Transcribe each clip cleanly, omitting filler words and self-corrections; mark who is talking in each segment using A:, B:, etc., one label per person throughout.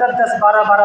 A: 10 12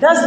A: 10